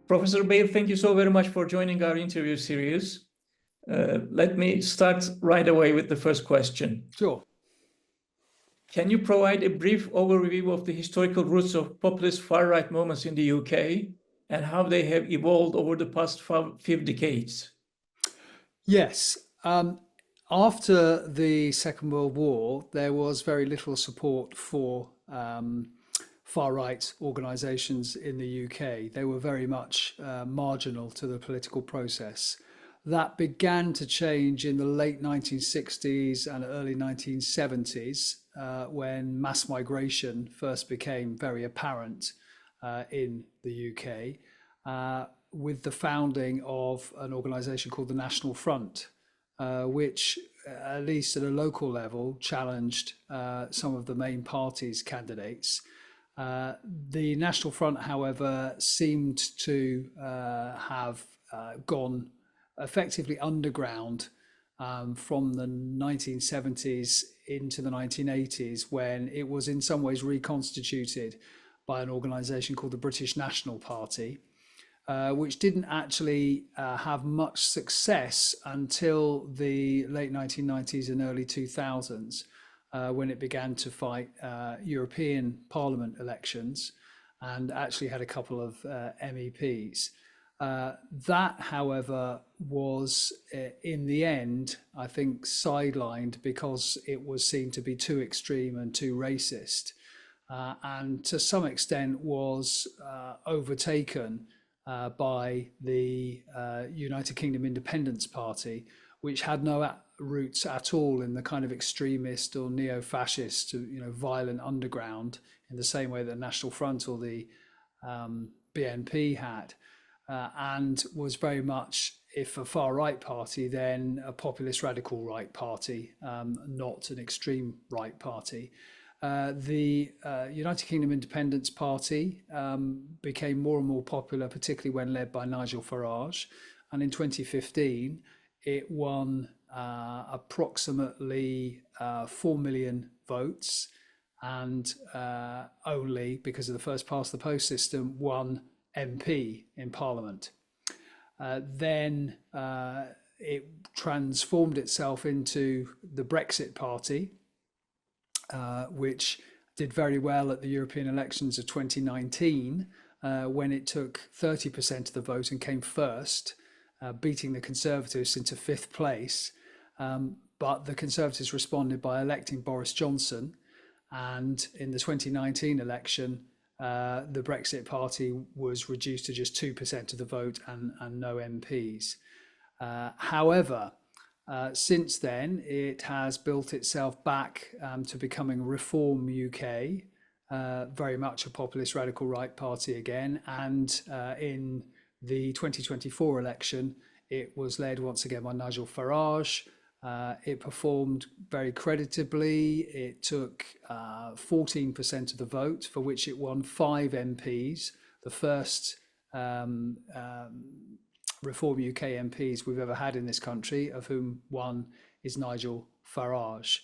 Professor Bale, thank you so very much for joining our interview series. Let me start right away with the first question. Sure. Can you provide a brief overview of the historical roots of populist far-right movements in the UK and how they have evolved over the past few decades? Yes. After the Second World War, there was very little support for far-right organisations in the UK. They were very much marginal to the political process. That began to change in the late 1960s and early 1970s when mass migration first became very apparent in the UK with the founding of an organisation called the National Front, which, at least at a local level, challenged some of the main parties' candidates. The National Front, however, seemed to have gone effectively underground from the 1970s into the 1980s, when it was in some ways reconstituted by an organisation called the British National Party, which didn't actually have much success until the late 1990s and early 2000s, when it began to fight European Parliament elections and actually had a couple of MEPs. That, however, was in the end, I think, sidelined because it was seen to be too extreme and too racist, and to some extent was overtaken by the United Kingdom Independence Party, which had no roots at all in the kind of extremist or neo-fascist, violent underground in the same way that the National Front or the BNP had. And was very much, if a far-right party, then a populist radical right party, not an extreme right party. The United Kingdom Independence Party became more and more popular, particularly when led by Nigel Farage. And in 2015, it won approximately 4 million votes, and only, because of the first past the post system, one MP in Parliament. Then it transformed itself into the Brexit Party, which did very well at the European elections of 2019, when it took 30% of the vote and came first, beating the Conservatives into fifth place. But the Conservatives responded by electing Boris Johnson. And in the 2019 election, the Brexit Party was reduced to just 2% of the vote and no MPs. However, since then, it has built itself back to becoming Reform UK, very much a populist radical right party again. And in the 2024 election, it was led once again by Nigel Farage. It performed very creditably. It took 14% of the vote, for which it won 5 MPs, the first Reform UK MPs we've ever had in this country, of whom one is Nigel Farage.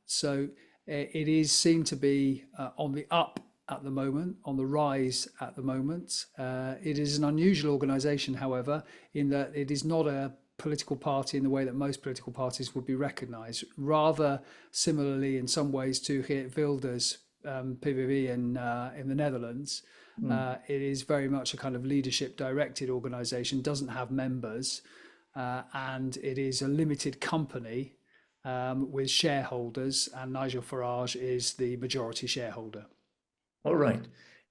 So it is seen to be on the up at the moment, on the rise at the moment. It is an unusual organisation, however, in that it is not a political party in the way that most political parties would be recognised. Rather similarly, in some ways, to Geert Wilders' PVV in the Netherlands, it is very much a kind of leadership-directed organisation, doesn't have members, and it is a limited company with shareholders, and Nigel Farage is the majority shareholder. All right.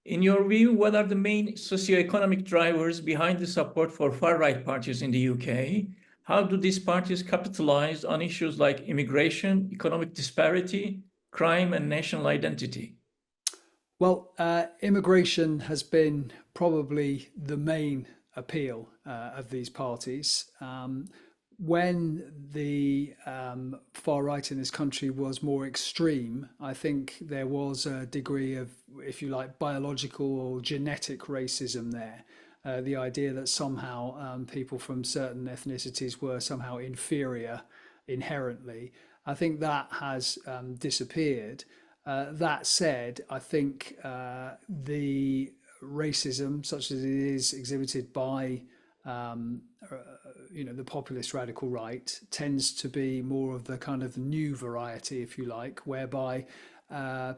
In your view, what are the main socioeconomic drivers behind the support for far-right parties in the UK? How do these parties capitalize on issues like immigration, economic disparity, crime, and national identity? Well, immigration has been probably the main appeal of these parties. When the far right in this country was more extreme, I think there was a degree of, if you like, biological or genetic racism there. The idea that somehow people from certain ethnicities were somehow inferior inherently. I think that has disappeared. That said, I think the racism, such as it is exhibited by the populist radical right, tends to be more of the kind of new variety, if you like, whereby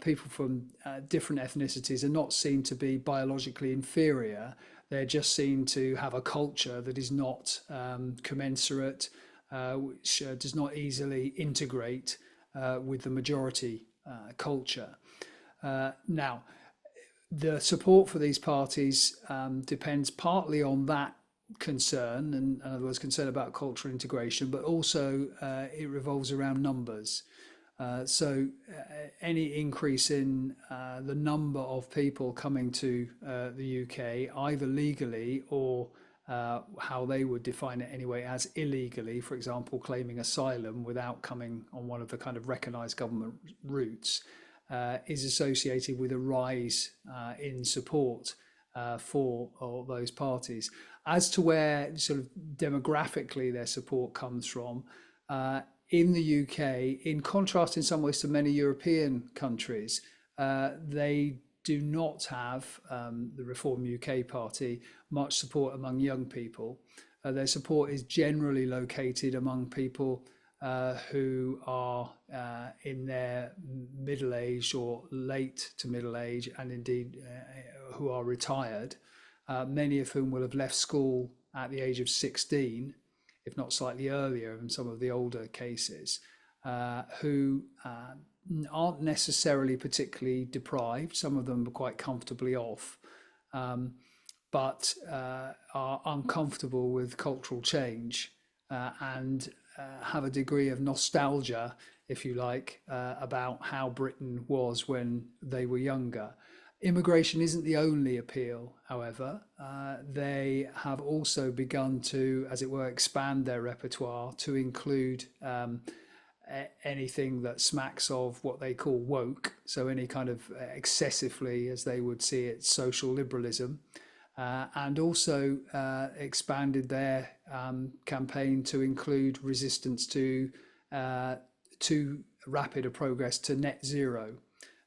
people from different ethnicities are not seen to be biologically inferior. They're just seen to have a culture that is not commensurate, which does not easily integrate with the majority culture. Now, the support for these parties depends partly on that concern, and in other words, concern about cultural integration, but also it revolves around numbers. So any increase in the number of people coming to the UK, either legally or how they would define it anyway, as illegally, for example, claiming asylum without coming on one of the kind of recognised government routes, is associated with a rise in support for all those parties. As to where sort of demographically their support comes from, in the UK, in contrast in some ways to many European countries, they do not have, the Reform UK party, much support among young people. Their support is generally located among people who are in their middle age or late to middle age, and indeed who are retired, many of whom will have left school at the age of 16, if not slightly earlier in some of the older cases, who aren't necessarily particularly deprived. Some of them are quite comfortably off, but are uncomfortable with cultural change and have a degree of nostalgia, if you like, about how Britain was when they were younger. Immigration isn't the only appeal, however. They have also begun to, as it were, expand their repertoire to include anything that smacks of what they call woke, so any kind of excessively, as they would see it, social liberalism, and also expanded their campaign to include resistance to too rapid a progress to net zero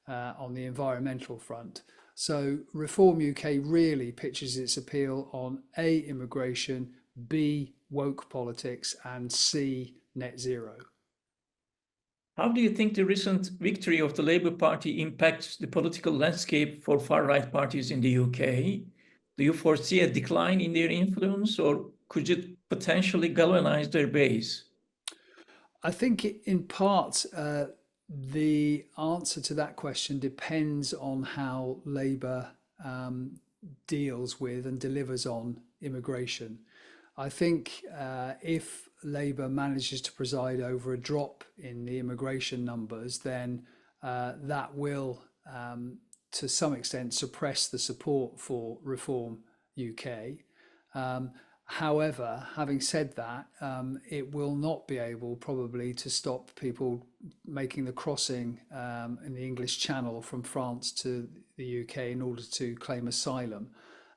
on the environmental front. So Reform UK really pitches its appeal on A, immigration, B, woke politics, and C, net zero. How do you think the recent victory of the Labour Party impacts the political landscape for far-right parties in the UK? Do you foresee a decline in their influence, or could it potentially galvanize their base? I think in part, the answer to that question depends on how Labour deals with and delivers on immigration. I think if Labour manages to preside over a drop in the immigration numbers, then that will, to some extent, suppress the support for Reform UK. However, having said that, it will not be able probably to stop people making the crossing in the English Channel from France to the UK in order to claim asylum.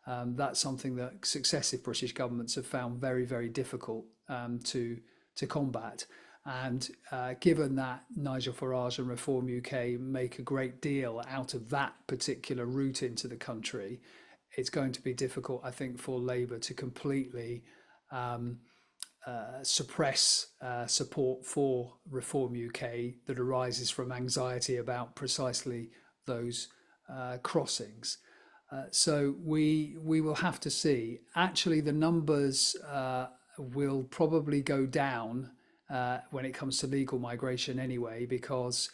That's something that successive British governments have found very, very difficult to combat. And given that Nigel Farage and Reform UK make a great deal out of that particular route into the country, it's going to be difficult, I think, for Labour to completely suppress support for Reform UK that arises from anxiety about precisely those crossings. So we will have to see. Actually, the numbers will probably go down when it comes to legal migration anyway, because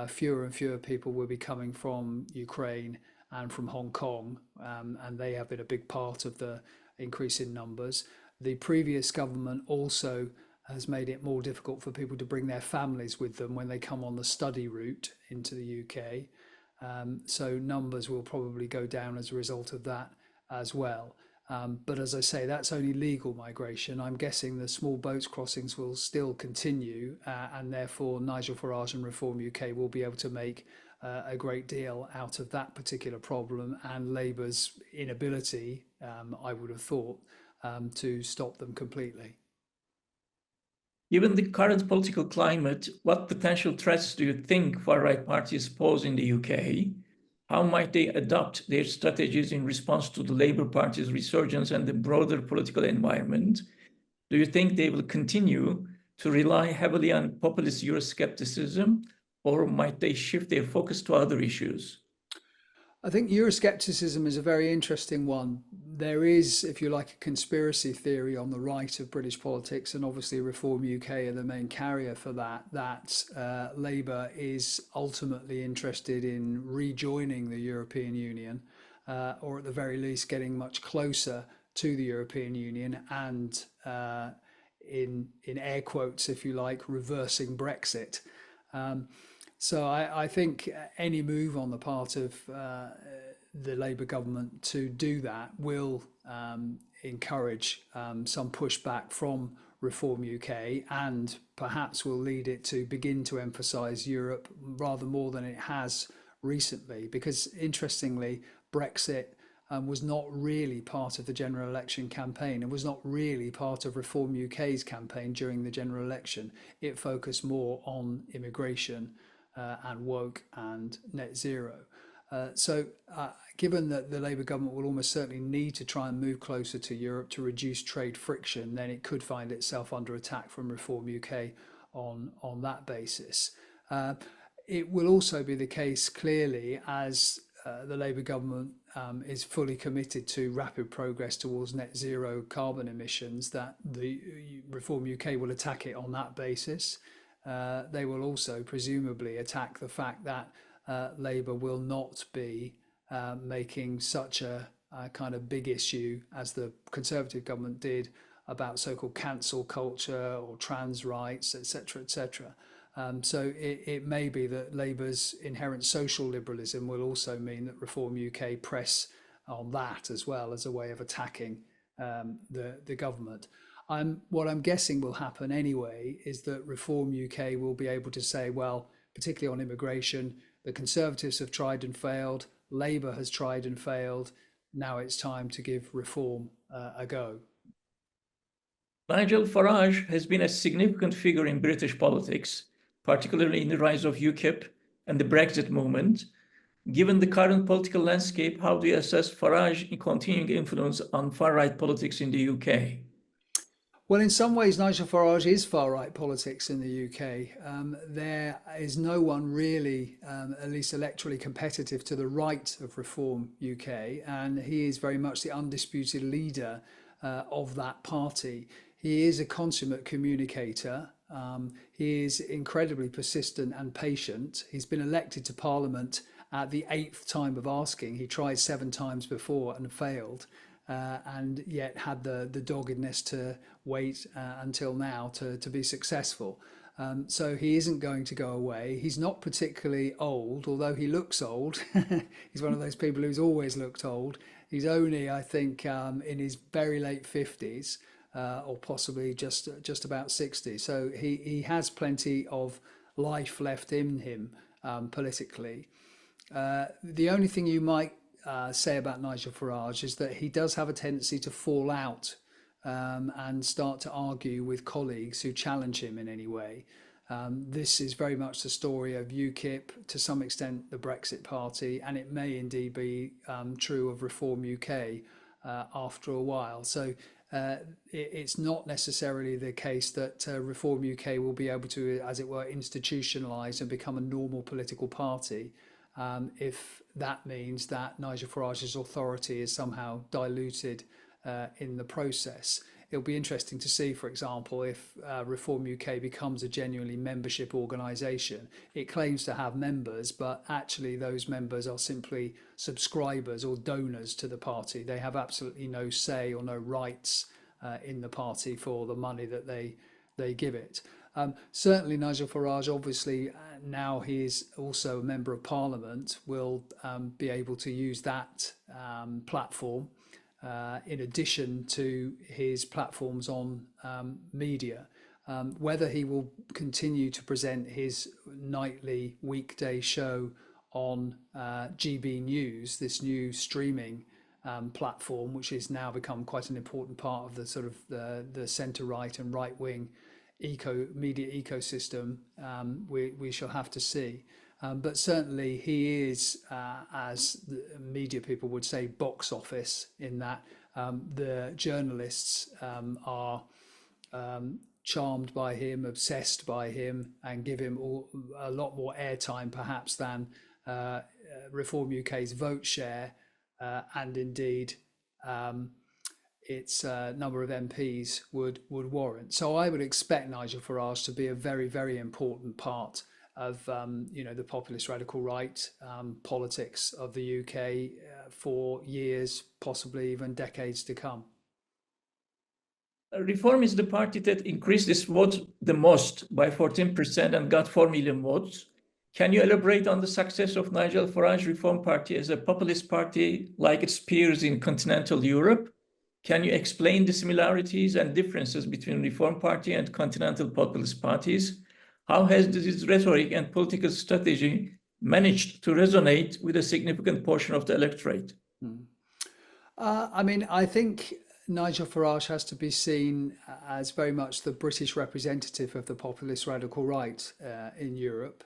fewer and fewer people will be coming from Ukraine and from Hong Kong, and they have been a big part of the increase in numbers. The previous government also has made it more difficult for people to bring their families with them when they come on the study route into the UK. So numbers will probably go down as a result of that as well. But as I say, that's only legal migration. I'm guessing the small boats crossings will still continue, and therefore Nigel Farage and Reform UK will be able to make a great deal out of that particular problem, and Labour's inability, I would have thought, to stop them completely. Given the current political climate, what potential threats do you think far-right parties pose in the UK? how might they adopt their strategies in response to the Labour Party's resurgence and the broader political environment? Do you think they will continue to rely heavily on populist Euroscepticism, or might they shift their focus to other issues? I think Euroscepticism is a very interesting one. There is, if you like, a conspiracy theory on the right of British politics, and obviously Reform UK are the main carrier for that, that Labour is ultimately interested in rejoining the European Union, or at the very least getting much closer to the European Union and, in air quotes, if you like, reversing Brexit. So I think any move on the part of the Labour government to do that will encourage some pushback from Reform UK, and perhaps will lead it to begin to emphasise Europe rather more than it has recently. Because interestingly, Brexit was not really part of the general election campaign, and was not really part of Reform UK's campaign during the general election. It focused more on immigration and woke and net zero. Given that the Labour government will almost certainly need to try and move closer to Europe to reduce trade friction, then it could find itself under attack from Reform UK on that basis. It will also be the case, clearly, as the Labour government is fully committed to rapid progress towards net zero carbon emissions, that the Reform UK will attack it on that basis. They will also presumably attack the fact that Labour will not be making such a kind of big issue as the Conservative government did about so-called cancel culture or trans rights, etc., etc. So it may be that Labour's inherent social liberalism will also mean that Reform UK press on that as well as a way of attacking the government. What I'm guessing will happen anyway is that Reform UK will be able to say, well, particularly on immigration, the Conservatives have tried and failed, Labour has tried and failed, now it's time to give Reform a go. Nigel Farage has been a significant figure in British politics, particularly in the rise of UKIP and the Brexit movement. Given the current political landscape, how do you assess Farage's continuing influence on far-right politics in the UK? Well, in some ways, Nigel Farage is far-right politics in the UK. There is no one really, at least electorally competitive to the right of Reform UK, and he is very much the undisputed leader of that party. He is a consummate communicator. He is incredibly persistent and patient. He's been elected to Parliament at the 8th time of asking. He tried 7 times before and failed. And yet had the doggedness to wait until now to be successful. So he isn't going to go away. He's not particularly old, although he looks old. He's one of those people who's always looked old. He's only, I think, in his very late 50s, or possibly just about 60. So he has plenty of life left in him politically. The only thing you might say about Nigel Farage is that he does have a tendency to fall out and start to argue with colleagues who challenge him in any way. This is very much the story of UKIP, to some extent the Brexit Party, and it may indeed be true of Reform UK after a while. So it's not necessarily the case that Reform UK will be able to, as it were, institutionalise and become a normal political party. If that means that Nigel Farage's authority is somehow diluted in the process. It'll be interesting to see, for example, if Reform UK becomes a genuinely membership organisation. It claims to have members, but actually those members are simply subscribers or donors to the party. They have absolutely no say or no rights in the party for the money that they give it. Certainly Nigel Farage, obviously, now he is also a member of Parliament, will be able to use that platform in addition to his platforms on media. Whether he will continue to present his nightly weekday show on GB News, this new streaming platform, which has now become quite an important part of the sort of the centre-right and right-wing media ecosystem, we shall have to see. But certainly he is, as the media people would say, box office in that the journalists are charmed by him, obsessed by him, and give him a lot more airtime perhaps than Reform UK's vote share and indeed its number of MPs would warrant. So I would expect Nigel Farage to be a very, very important part of the populist radical right politics of the UK for years, possibly even decades to come. Reform is the party that increased its vote the most by 14% and got 4 million votes. Can you elaborate on the success of Nigel Farage Reform Party as a populist party like its peers in continental Europe? Can you explain the similarities and differences between Reform Party and continental populist parties? How has this rhetoric and political strategy managed to resonate with a significant portion of the electorate? I think Nigel Farage has to be seen as very much the British representative of the populist radical right in Europe.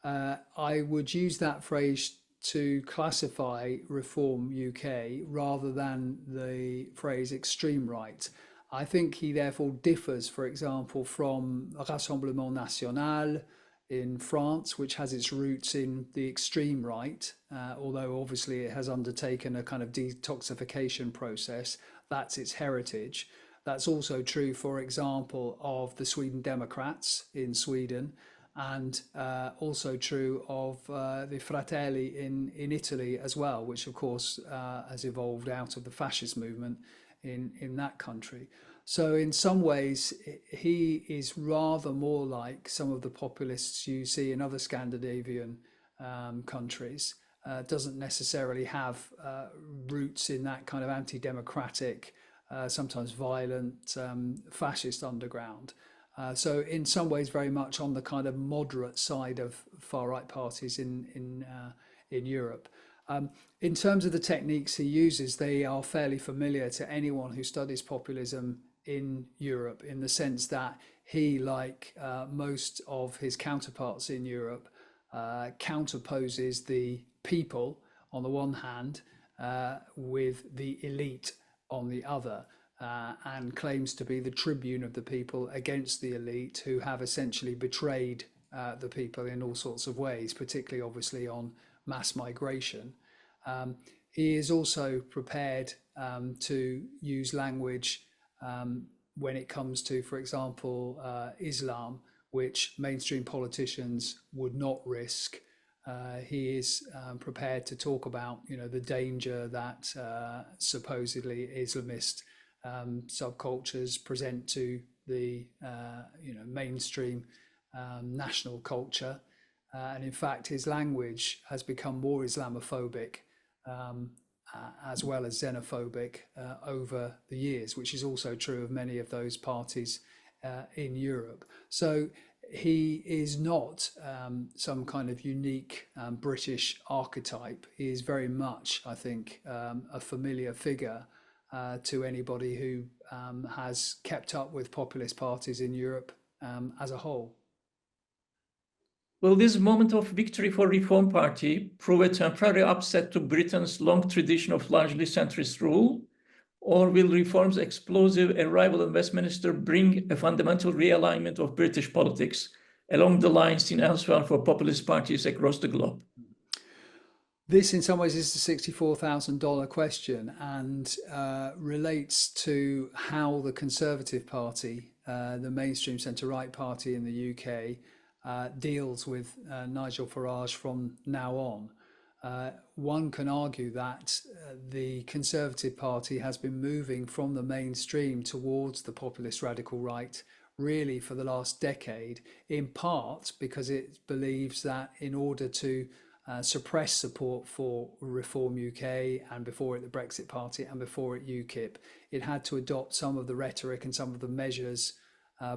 I would use that phrase to classify Reform UK rather than the phrase extreme right. I think he therefore differs, for example, from Rassemblement National in France, which has its roots in the extreme right, although obviously it has undertaken a kind of detoxification process. That's its heritage. That's also true, for example, of the Sweden Democrats in Sweden, and also true of the Fratelli in Italy as well, which of course has evolved out of the fascist movement in that country. So in some ways, he is rather more like some of the populists you see in other Scandinavian countries. Doesn't necessarily have roots in that kind of anti-democratic, sometimes violent, fascist underground. So in some ways, very much on the kind of moderate side of far-right parties in Europe. In terms of the techniques he uses, they are fairly familiar to anyone who studies populism in Europe, in the sense that he, like most of his counterparts in Europe, counterposes the people on the one hand with the elite on the other. And claims to be the tribune of the people against the elite, who have essentially betrayed the people in all sorts of ways, particularly obviously on mass migration. He is also prepared to use language when it comes to, for example, Islam, which mainstream politicians would not risk. He is prepared to talk about, the danger that supposedly Islamist subcultures present to the mainstream national culture, and in fact his language has become more Islamophobic as well as xenophobic over the years, which is also true of many of those parties in Europe. So he is not some kind of unique British archetype. He is very much, I think, a familiar figure to anybody who has kept up with populist parties in Europe as a whole. Will this moment of victory for Reform Party prove a temporary upset to Britain's long tradition of largely centrist rule? Or will Reform's explosive arrival in Westminster bring a fundamental realignment of British politics along the lines seen elsewhere for populist parties across the globe? This, in some ways, is the $64,000 question, and relates to how the Conservative Party, the mainstream centre-right party in the UK, deals with Nigel Farage from now on. One can argue that the Conservative Party has been moving from the mainstream towards the populist radical right really for the last decade, in part because it believes that in order to suppress support for Reform UK, and before it the Brexit Party, and before it UKIP, it had to adopt some of the rhetoric and some of the measures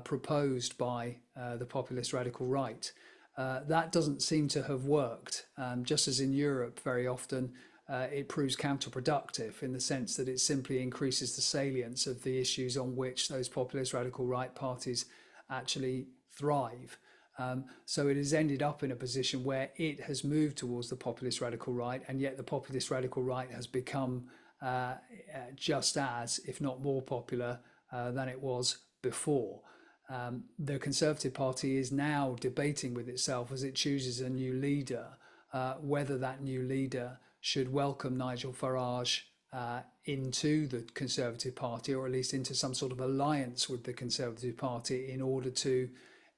proposed by the populist radical right. That doesn't seem to have worked, just as in Europe very often it proves counterproductive, in the sense that it simply increases the salience of the issues on which those populist radical right parties actually thrive. So it has ended up in a position where it has moved towards the populist radical right, and yet the populist radical right has become just as, if not more popular than it was before. The Conservative Party is now debating with itself as it chooses a new leader, whether that new leader should welcome Nigel Farage into the Conservative Party, or at least into some sort of alliance with the Conservative Party in order to,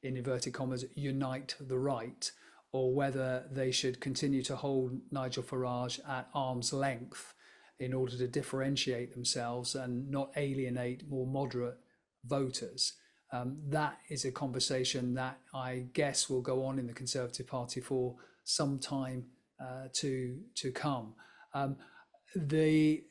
in inverted commas, unite the right, or whether they should continue to hold Nigel Farage at arm's length in order to differentiate themselves and not alienate more moderate voters. That is a conversation that I guess will go on in the Conservative Party for some time to come. The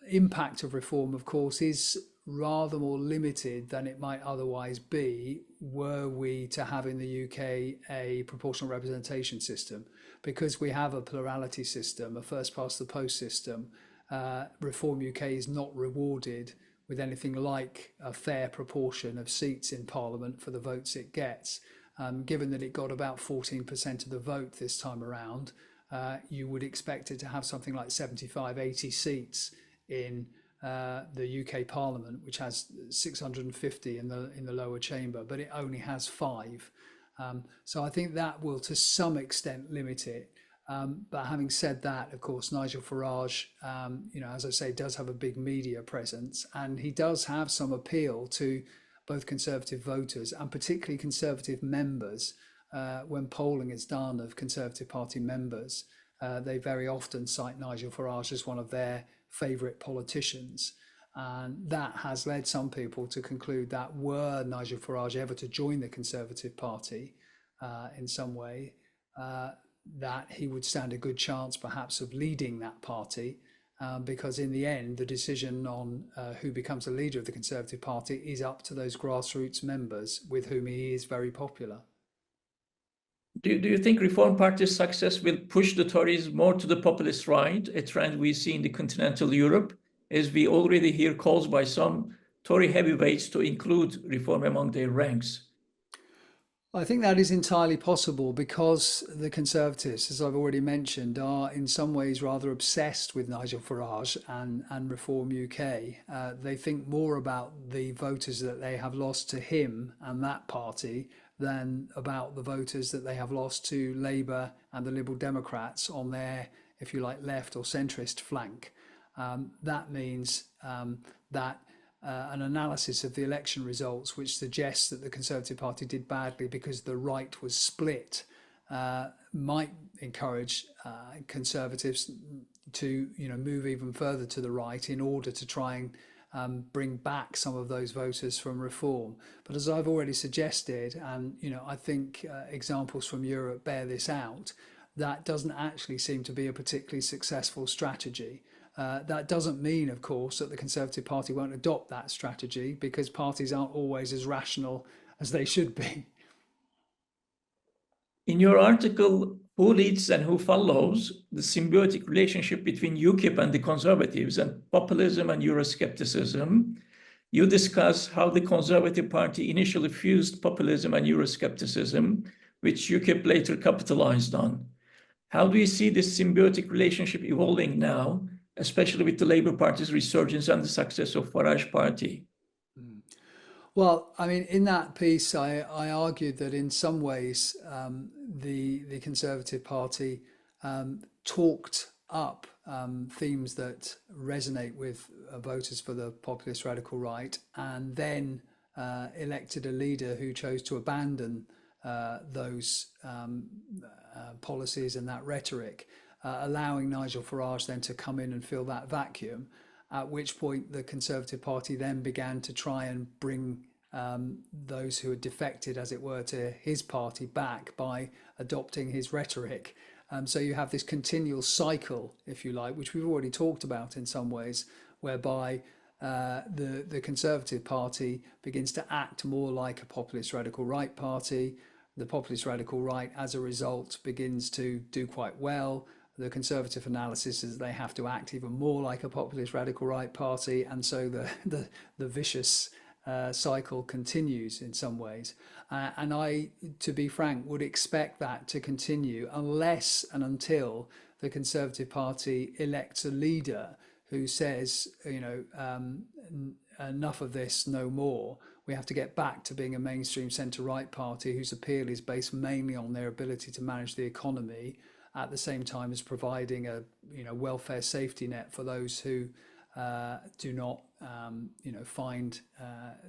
impact of reform, of course, is rather more limited than it might otherwise be were we to have in the UK a proportional representation system. Because we have a plurality system, a first past the post system, Reform UK is not rewarded with anything like a fair proportion of seats in Parliament for the votes it gets. Given that it got about 14% of the vote this time around, you would expect it to have something like 75, 80 seats in the UK Parliament, which has 650 in the lower chamber, but it only has 5. So I think that will to some extent limit it. But having said that, of course, Nigel Farage, as I say, does have a big media presence, and he does have some appeal to both Conservative voters and particularly Conservative members. When polling is done of Conservative Party members, they very often cite Nigel Farage as one of their favourite politicians. And that has led some people to conclude that were Nigel Farage ever to join the Conservative Party in some way, that he would stand a good chance perhaps of leading that party, because in the end, the decision on who becomes the leader of the Conservative Party is up to those grassroots members with whom he is very popular. Do you think Reform Party's success will push the Tories more to the populist right, a trend we see in the continental Europe, as we already hear calls by some Tory heavyweights to include reform among their ranks? I think that is entirely possible because the Conservatives, as I've already mentioned, are in some ways rather obsessed with Nigel Farage and Reform UK. They think more about the voters that they have lost to him and that party than about the voters that they have lost to Labour and the Liberal Democrats on their, if you like, left or centrist flank. That means that an analysis of the election results, which suggests that the Conservative Party did badly because the right was split, might encourage Conservatives to move even further to the right in order to try and bring back some of those voters from Reform. But as I've already suggested, and I think examples from Europe bear this out, that doesn't actually seem to be a particularly successful strategy. That doesn't mean, of course, that the Conservative Party won't adopt that strategy, because parties aren't always as rational as they should be. In your article, Who Leads and Who Follows? The Symbiotic Relationship Between UKIP and the Conservatives and Populism and Euroscepticism, you discuss how the Conservative Party initially fused populism and Euroscepticism, which UKIP later capitalized on. How do you see this symbiotic relationship evolving now, especially with the Labour Party's resurgence and the success of Farage Party? Well, I mean, in that piece, I argued that in some ways the Conservative Party talked up themes that resonate with voters for the populist radical right, and then elected a leader who chose to abandon those policies and that rhetoric, allowing Nigel Farage then to come in and fill that vacuum, at which point the Conservative Party then began to try and bring those who had defected, as it were, to his party back by adopting his rhetoric. So you have this continual cycle, if you like, which we've already talked about in some ways, whereby the Conservative Party begins to act more like a populist radical right party. The populist radical right, as a result, begins to do quite well. The Conservative analysis is they have to act even more like a populist radical right party, and so the vicious cycle continues in some ways. And I, to be frank, would expect that to continue unless and until the Conservative Party elects a leader who says, enough of this, no more. We have to get back to being a mainstream centre-right party whose appeal is based mainly on their ability to manage the economy, at the same time as providing a welfare safety net for those who do not find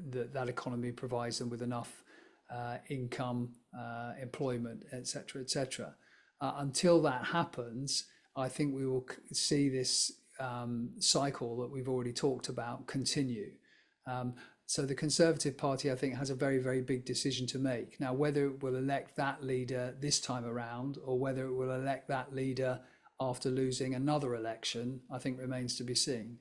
that economy provides them with enough income, employment, etc., etc. Until that happens, I think we will see this cycle that we've already talked about continue. So the Conservative Party, I think, has a very, very big decision to make. Now, whether it will elect that leader this time around or whether it will elect that leader after losing another election, I think remains to be seen.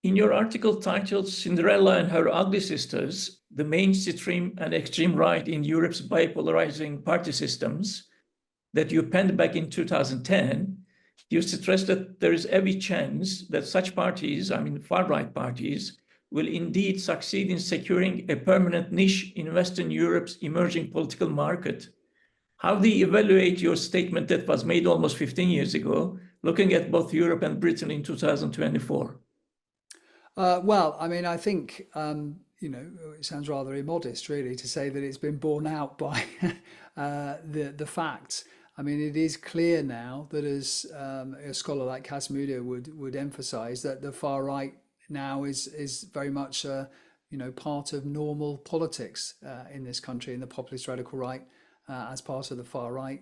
In your article titled Cinderella and Her Ugly Sisters, the mainstream and extreme right in Europe's bipolarizing party systems, that you penned back in 2010, you stress that there is every chance that such parties, far-right parties, will indeed succeed in securing a permanent niche in Western Europe's emerging political market. How do you evaluate your statement that was made almost 15 years ago, looking at both Europe and Britain in 2024? I think, it sounds rather immodest, really, to say that it's been borne out by the facts. It is clear now that, as a scholar like Casmuda would emphasize, that the far right now is very much part of normal politics in this country, and the populist radical right as part of the far right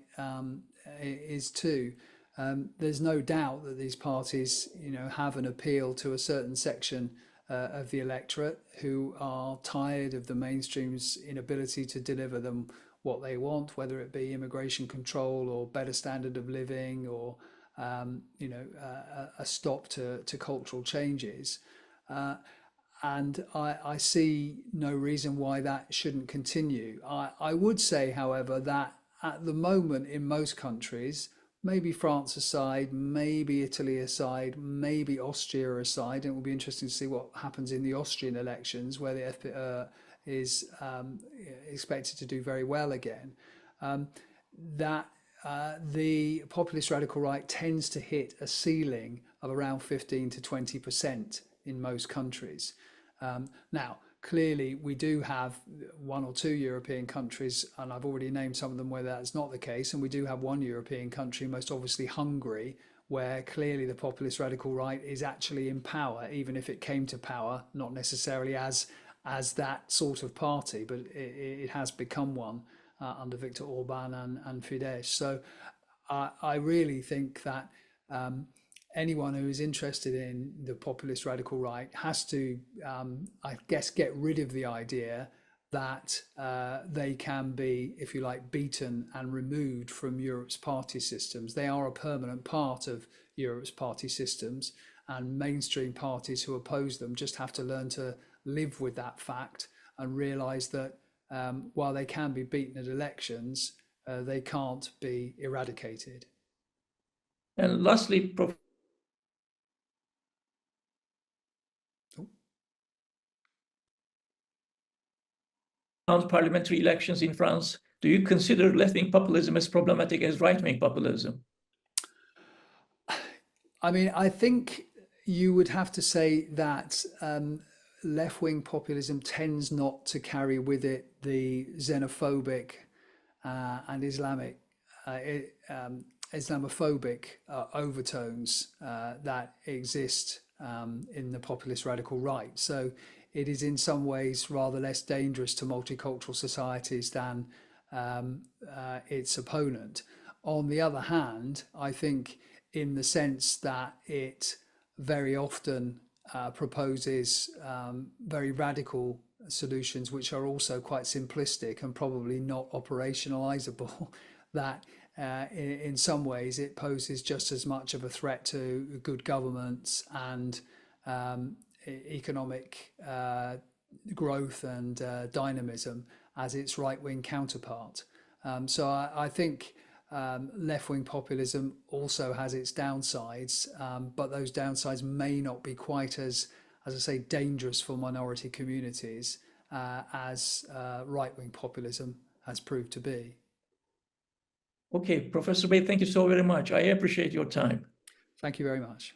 is too. There's no doubt that these parties have an appeal to a certain section of the electorate who are tired of the mainstream's inability to deliver them what they want, whether it be immigration control or better standard of living or a stop to cultural changes. And I see no reason why that shouldn't continue. I would say, however, that at the moment in most countries, maybe France aside, maybe Italy aside, maybe Austria aside, and it will be interesting to see what happens in the Austrian elections, where the FPR is expected to do very well again, that the populist radical right tends to hit a ceiling of around 15 to 20% in most countries. Now, clearly, we do have one or two European countries, and I've already named some of them where that's not the case, and we do have one European country, most obviously Hungary, where clearly the populist radical right is actually in power, even if it came to power, not necessarily as that sort of party, but it has become one under Viktor Orban and Fidesz. So I really think that anyone who is interested in the populist radical right has to, get rid of the idea that they can be, if you like, beaten and removed from Europe's party systems. They are a permanent part of Europe's party systems, and mainstream parties who oppose them just have to learn to live with that fact and realize that while they can be beaten at elections, they can't be eradicated. And lastly, parliamentary elections in France, do you consider left-wing populism as problematic as right-wing populism? I think you would have to say that left-wing populism tends not to carry with it the xenophobic and Islamophobic overtones that exist in the populist radical right. So it is in some ways rather less dangerous to multicultural societies than its opponent. On the other hand, I think in the sense that it very often proposes very radical solutions which are also quite simplistic and probably not operationalizable, that in some ways it poses just as much of a threat to good governance and economic growth and dynamism as its right-wing counterpart. So I think left-wing populism also has its downsides, but those downsides may not be quite as as I say, dangerous for minority communities as right-wing populism has proved to be. Okay, Professor Bale, thank you so very much. I appreciate your time. Thank you very much.